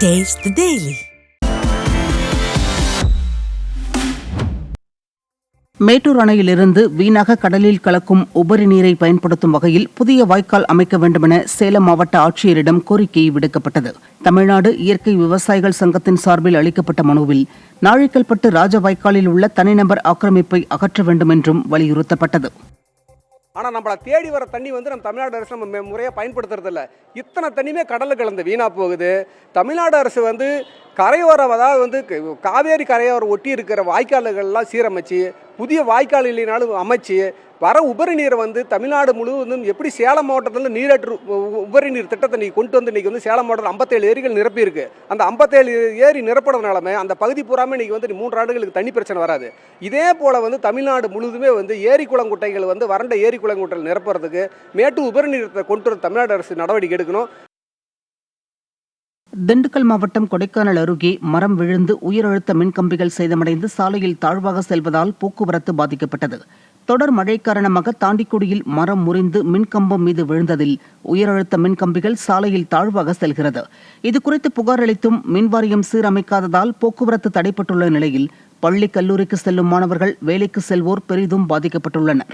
Taste the Daily. Mettur அணையிலிருந்து வீணாக கடலில் கலக்கும் உபரி நீரை பயன்படுத்தும் வகையில் புதிய வாய்க்கால் அமைக்க வேண்டுமென சேலம் மாவட்ட ஆட்சியரிடம் கோரிக்கை விடுக்கப்பட்டது. தமிழ்நாடு இயற்கை விவசாயிகள் சங்கத்தின் சார்பில் அளிக்கப்பட்ட மனுவில் நாழிக்கல்பட்டு ராஜ வாய்க்காலில் உள்ள தனிநபர் ஆக்கிரமிப்பை அகற்ற வேண்டும் என்றும் வலியுறுத்தப்பட்டது. ஆனால் நம்மளை தேடி வர தண்ணி வந்து நம்ம தமிழ்நாடு அரசு நம்ம முறையாக பயன்படுத்துறதில்ல. இத்தனை தண்ணியுமே கடலில் கலந்து வீணாக போகுது. தமிழ்நாடு அரசு வந்து கரையோரம், அதாவது வந்து காவேரி கரையோரம் ஒட்டி இருக்கிற வாய்க்கால்கள்லாம் சீரமைச்சு புதிய வாய்க்கால் இல்லைனாலும் அமைச்சு வர உபரி நீரை வந்து தமிழ்நாடு முழுவதும் எப்படி சேலம் மாவட்டத்தில் நீரேற்று உபரி நீர் திட்டத்தை நீ கொண்டு வந்து இன்றைக்கி வந்து சேலம் மாவட்டத்தில் 57 ஏரிகள் நிரப்பியிருக்கு. அந்த 57 ஏரி நிரப்புறதுனாலுமே அந்த பகுதி பூராமே இன்றைக்கி வந்து 3 ஆண்டுகளுக்கு தண்ணி பிரச்சனை வராது. இதே போல் வந்து தமிழ்நாடு முழுவதுமே வந்து ஏரி குளங்குட்டைகள் வந்து வறண்ட ஏரி குளங்குட்டைகள் நிரப்புறதுக்கு மேட்டூர் உபரி நீரத்தை கொண்டு வர தமிழ்நாடு அரசு நடவடிக்கை எடுக்கணும். திண்டுக்கல் மாவட்டம் கொடைக்கானல் அருகே மரம் விழுந்து உயரழுத்த மின்கம்பிகள் சேதமடைந்து சாலையில் தாழ்வாக செல்வதால் போக்குவரத்து பாதிக்கப்பட்டது. தொடர் மழை காரணமாக தாண்டிக்குடியில் மரம் முறிந்து மின்கம்பம் மீது விழுந்ததில் உயரழுத்த மின்கம்பிகள் சாலையில் தாழ்வாக செல்கிறது. இதுகுறித்து புகார் அளித்தும் மின்வாரியம் சீரமைக்காததால் போக்குவரத்து தடைப்பட்டுள்ள நிலையில் பள்ளி கல்லூரிக்கு செல்லும் மாணவர்கள், வேலைக்கு செல்வோர் பெரிதும் பாதிக்கப்பட்டுள்ளனர்.